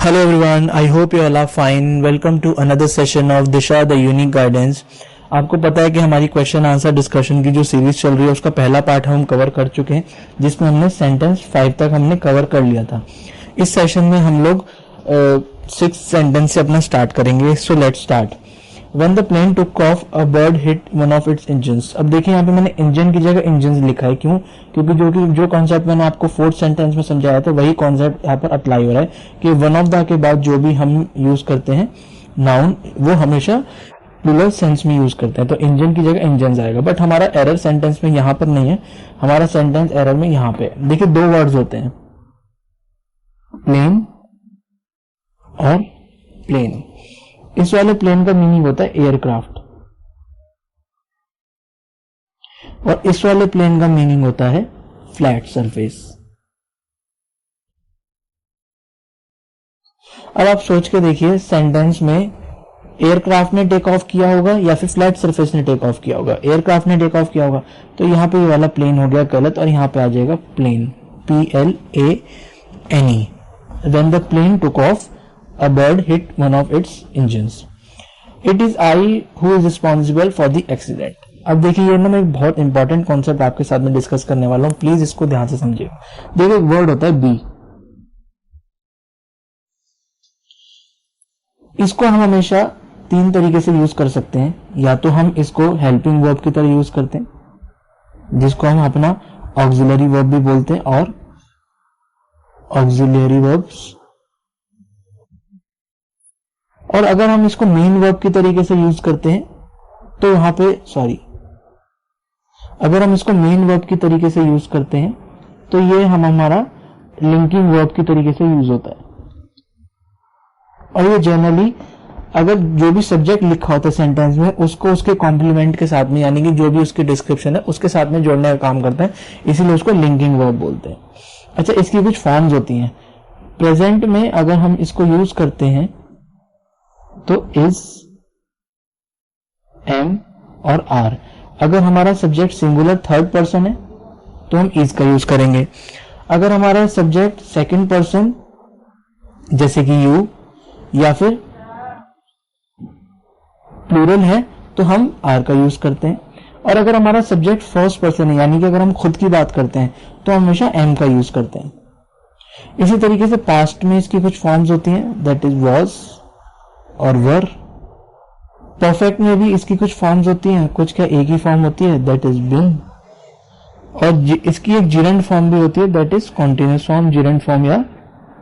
Hello everyone, I hope you all are fine. Welcome to another session of Disha the Unique Guidance. आपको पता है कि हमारी question answer discussion की जो सीरीज चल रही है उसका पहला पार्ट हम कवर कर चुके हैं, जिसमें हमने सेंटेंस 5 तक हमने कवर कर लिया था। इस सेशन में हम लोग 6 सेंटेंस से अपना स्टार्ट करेंगे। So let's start. When the plane took off, a bird hit one of its engines. अब देखिए यहाँ पे मैंने इंजन की जगह इंजन लिखा है, क्यों? क्योंकि जो कॉन्सेप्ट मैंने आपको 4th सेंटेंस में समझाया था वही कॉन्सेप्ट यहाँ पर अप्लाई हो रहा है कि वन ऑफ द के बाद जो भी हम यूज करते हैं नाउन वो हमेशा प्लूरल सेंस में यूज करते हैं, तो इंजन की जगह इंजन आएगा। बट हमारा एरर सेंटेंस में यहाँ पर नहीं है, हमारा सेंटेंस एरर में यहाँ पे देखिए 2 वर्ड्स होते हैं, प्लेन और प्लेन। इस वाले प्लेन का मीनिंग होता है एयरक्राफ्ट और इस वाले प्लेन का मीनिंग होता है फ्लैट सरफेस। अब आप सोच के देखिए सेंटेंस में एयरक्राफ्ट ने टेक ऑफ किया होगा या फिर फ्लैट सरफेस ने टेक ऑफ किया होगा। एयरक्राफ्ट ने टेक ऑफ किया होगा तो यहां पे ये वाला प्लेन हो गया गलत और यहां पे आ जाएगा plane, PLANE। When the plane took off, a bird hit one of its engines. It is I who is responsible for the accident. अब देखिए ये ना मैं एक बहुत इंपॉर्टेंट कॉन्सेप्ट आपके साथ में डिस्कस करने वाला हूं, प्लीज इसको ध्यान से समझिए। देखिए एक वर्ड होता है बी, इसको हम हमेशा 3 तरीके से यूज कर सकते हैं। या तो हम इसको हेल्पिंग वर्ब की तरह यूज करते हैं जिसको हम अपना ऑक्सिलरी वर्ब भी बोलते हैं, और ऑक्सिलरी वर्ब्स। और अगर हम इसको मेन वर्ब की तरीके से यूज करते हैं तो यहां पे अगर हम इसको मेन वर्ब की तरीके से यूज करते हैं तो ये हमारा लिंकिंग वर्ब की तरीके से यूज होता है। और ये जनरली अगर जो भी सब्जेक्ट लिखा होता है सेंटेंस में उसको उसके कॉम्प्लीमेंट के साथ में, यानी कि जो भी उसकी डिस्क्रिप्शन है उसके साथ में जोड़ने का काम करता है, इसीलिए उसको लिंकिंग वर्ब बोलते हैं। अच्छा, इसकी कुछ फॉर्म्स होती हैं। प्रेजेंट में अगर हम इसको यूज करते हैं तो इज, एम और आर। अगर हमारा सब्जेक्ट सिंगुलर 3rd पर्सन है तो हम इज का यूज करेंगे। अगर हमारा सब्जेक्ट 2nd पर्सन जैसे कि यू या फिर प्लूरल है तो हम आर का यूज करते हैं। और अगर हमारा सब्जेक्ट 1st पर्सन है, यानी कि अगर हम खुद की बात करते हैं तो हम हमेशा एम का यूज करते हैं। इसी तरीके से पास्ट में इसकी कुछ फॉर्म्स होती हैं, दैट इज वॉज और वर। परफेक्ट में भी इसकी कुछ फॉर्म्स होती हैं, कुछ क्या एक ही फॉर्म होती है, दैट इज बीन। और इसकी एक जिरेंट फॉर्म भी होती है, that is continuous form, gerund form या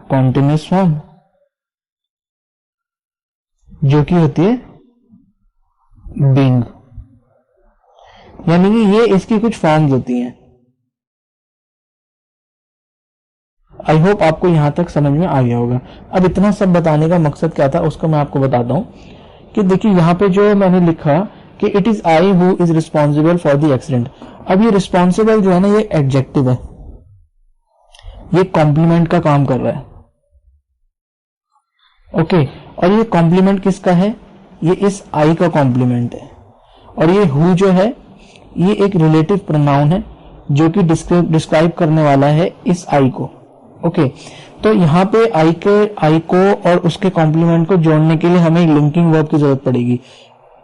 कॉन्टिन्यूस फॉर्म, जो कि होती है बीइंग। यानी कि ये इसकी कुछ फॉर्म्स होती हैं। आई होप आपको यहां तक समझ में आ गया होगा। अब इतना सब बताने का मकसद क्या था उसको मैं आपको बताता हूं कि देखिए यहां पे जो मैंने लिखा कि it is I who is responsible for the accident. अब ये रिस्पॉन्सिबल जो है ना ये एडजेक्टिव है, ये कॉम्प्लीमेंट का काम कर रहा है। ओके, और ये कॉम्प्लीमेंट किसका है? ये इस आई का कॉम्प्लीमेंट है। और ये हु जो है ये एक रिलेटिव प्रोनाउन है जो कि डिस्क्राइब करने वाला है इस आई को। ओके, तो यहाँ पे आई को और उसके कॉम्प्लीमेंट को जोड़ने के लिए हमें लिंकिंग वर्ब की जरूरत पड़ेगी।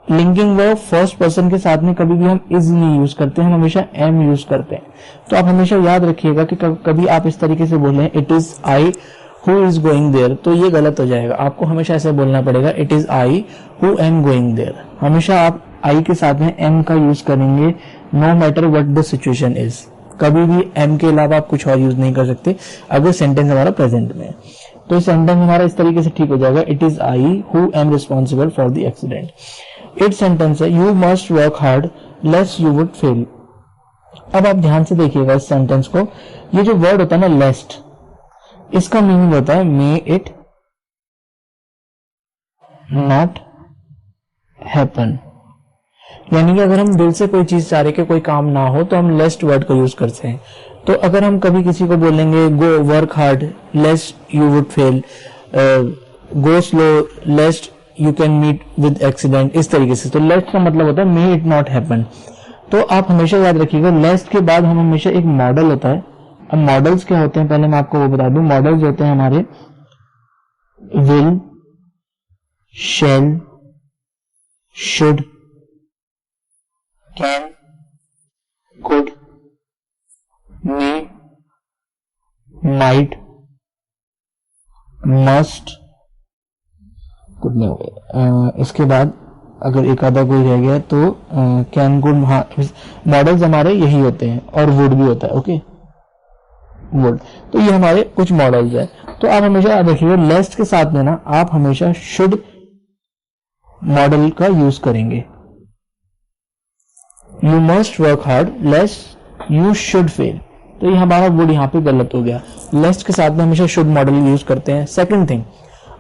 लिंकिंग वर्ब 1st पर्सन के साथ में कभी भी हम इज नहीं यूज करते हैं, हम हमेशा एम यूज करते हैं। तो आप हमेशा याद रखिएगा कि कभी आप इस तरीके से बोले it is I who is going there तो ये गलत हो जाएगा। आपको हमेशा ऐसे बोलना पड़ेगा it is I who am going there. हमेशा आप आई के साथ में एम का यूज करेंगे, no matter what the situation is. कभी भी एम के अलावा आप कुछ और यूज नहीं कर सकते अगर सेंटेंस हमारा प्रेजेंट में है। तो सेंटेंस हमारा इस तरीके से ठीक हो जाएगा, it is I who am responsible for the accident. It sentence है, you must work hard lest you would fail. अब आप ध्यान से देखिएगा इस सेंटेंस को। ये जो वर्ड होता है ना लेस्ट, इसका मीनिंग होता है मे इट नॉट हैपन। यानी कि अगर हम दिल से कोई चीज चाह रहे कि कोई काम ना हो तो हम लेस्ट वर्ड का यूज करते हैं। तो अगर हम कभी किसी को बोलेंगे go work hard lest you would fail, go slow lest you can meet with accident, इस तरीके से। तो लेस्ट का मतलब होता है मे इट नॉट हैपन। तो आप हमेशा याद रखिएगा लेस्ट के बाद हम हमेशा एक मॉडल होता है। अब मॉडल्स क्या होते हैं पहले मैं आपको वो बता दूं। मॉडल्स होते हैं हमारे will, shall, should, can, could, may, might, must, कुछ नहीं हो गया। इसके बाद अगर एक आधा कोई रह गया तो कैन, कुड, हाँ मॉडल्स हमारे यही होते हैं, और वुड भी होता है। ओके, वुड, तो ये हमारे कुछ मॉडल्स है। तो आप हमेशा याद रखिएगा लेस्ट के साथ में ना आप हमेशा शुड मॉडल का यूज करेंगे। You must work hard lest you should fail, तो ये हमारा वुड यहाँ पे गलत हो गया। लेस्ट के साथ में हमेशा शुड मॉडल यूज करते हैं। सेकंड थिंग,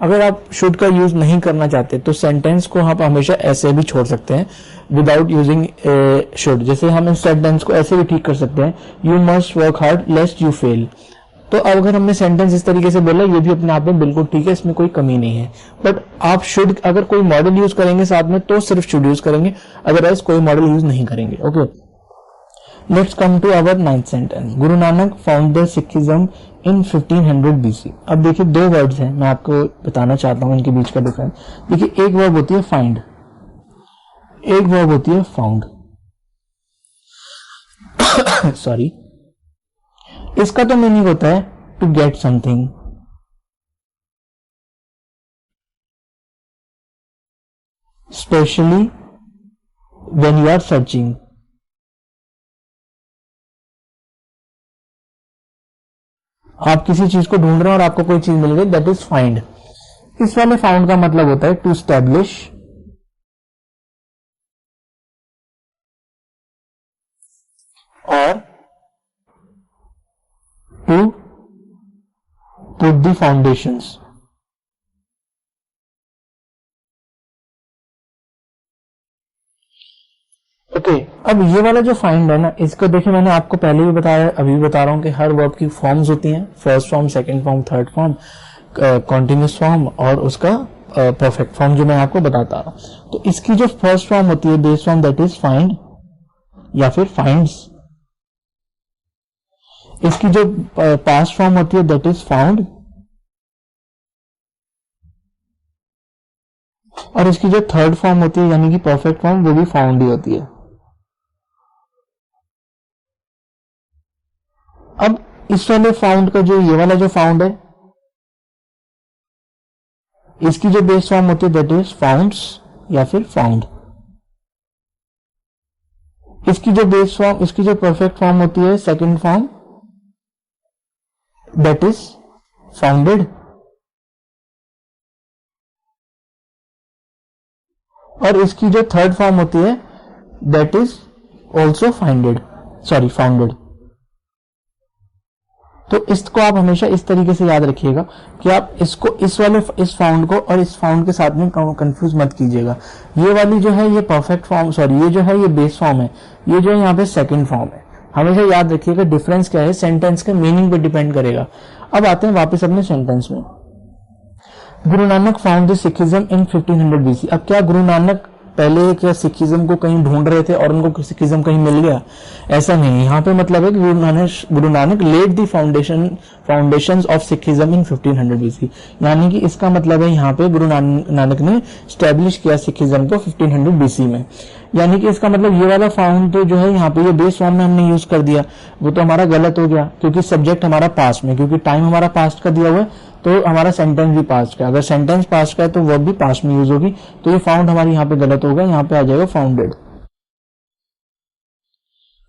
अगर आप शुड का यूज नहीं करना चाहते तो सेंटेंस को आप हमेशा ऐसे भी छोड़ सकते हैं विदाउट यूजिंग शुड। जैसे हम इस सेंटेंस को ऐसे भी ठीक कर सकते हैं, you must work hard lest you fail. तो अब अगर हमने सेंटेंस इस तरीके से बोला, ये भी अपने आप में बिल्कुल ठीक है, इसमें कोई कमी नहीं है। बट आप शुड, अगर कोई मॉडल यूज करेंगे साथ में तो सिर्फ शुड यूज करेंगे, अदरवाइज कोई मॉडल यूज नहीं करेंगे। Okay, let's come to our 9th sentence. Guru Nanak found the Sikhism in 1500 BC। अब देखिए दो वर्ड्स हैं, मैं आपको बताना चाहता हूं इनके बीच का डिफरेंस। देखिए एक वर्ब होती है फाइंड, एक वर्ब होती है फाउंड। सॉरी, इसका तो मीनिंग होता है to get something, specially when you are searching. आप किसी चीज को ढूंढ रहे हैं और आपको कोई चीज मिल गई, दैट इज फाइंड। इस वाले फाउंड का मतलब होता है टू स्टैब्लिश, और to put the foundations. Okay, अब ये वाला जो फाइंड है ना, इसको देखिए मैंने आपको पहले भी बताया, अभी भी बता रहा हूं कि हर वर्ब की फॉर्म्स होती हैं, first form, second form, third form, continuous form और उसका परफेक्ट फॉर्म जो मैं आपको बताता रहा हूं। तो इसकी जो फर्स्ट फॉर्म होती है, base form, that is find या फिर फाइंड्स। इसकी जो पास्ट फॉर्म होती है, दैट इज फाउंड, और इसकी जो थर्ड फॉर्म होती है यानी कि परफेक्ट फॉर्म, वो भी फाउंड ही होती है। अब इस वाले फाउंड का जो, ये वाला जो फाउंड है, इसकी जो बेस फॉर्म होती है दैट इज फाउंड्स या फिर फाउंड। इसकी जो बेस फॉर्म, इसकी जो परफेक्ट फॉर्म होती है, second form, that is founded. और इसकी जो थर्ड फॉर्म होती है that is also फाइंडेड, sorry founded. तो इसको आप हमेशा इस तरीके से याद रखिएगा कि आप इसको, इस वाले, इस फाउंड को और इस फाउंड के साथ में कंफ्यूज मत कीजिएगा। ये वाली जो है ये परफेक्ट फॉर्म, सॉरी ये जो है ये बेस फॉर्म है, ये जो है यहाँ पे सेकंड फॉर्म है। हमेशा याद रखिएगा डिफरेंस क्या है, सेंटेंस के मीनिंग पे डिपेंड करेगा। अब आते हैं वापस अपने सेंटेंस में। गुरु Nanak found the Sikhism in 1500 BC। अब क्या गुरु नानक पहले क्या सिखिज्म को कहीं ढूंढ रहे थे और उनको सिखिज्म कहीं मिल गया? ऐसा नहीं। यहाँ पे मतलब है कि Guru Nanak led the foundations of Sikhism in 1500 BC, यानी कि इसका मतलब है यहाँ पे गुरु नानक ने स्टैब्लिश किया सिखिज्म को 1500 BC में। यानी कि इसका मतलब ये वाला फाउंड जो है यहाँ पे ये बेस फॉर्म में हमने यूज कर दिया, वो तो हमारा गलत हो गया क्योंकि सब्जेक्ट हमारा पास्ट में, क्योंकि टाइम हमारा पास्ट का दिया हुआ है तो हमारा सेंटेंस भी पास्ट का। अगर सेंटेंस पास्ट का है तो वर्ब भी पास्ट में यूज होगी, तो ये फाउंड हमारी यहाँ पे गलत होगा, यहाँ पे आ जाएगा फाउंडेड।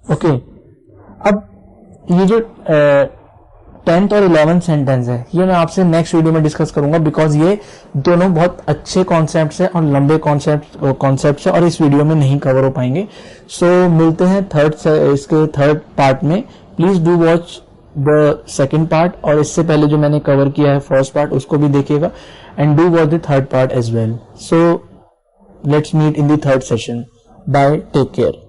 ओके, अब ये जो 10th और 11th सेंटेंस है ये मैं आपसे नेक्स्ट वीडियो में डिस्कस करूंगा, बिकॉज ये दोनों बहुत अच्छे कॉन्सेप्ट्स हैं और लंबे कॉन्सेप्ट्स हैं और इस वीडियो में नहीं कवर हो पाएंगे। सो मिलते हैं इसके थर्ड पार्ट में। Please do watch the second part, और इससे पहले जो मैंने कवर किया है फर्स्ट पार्ट उसको भी देखिएगा, and do watch the third part as well. So let's meet in the third session. Bye, take care.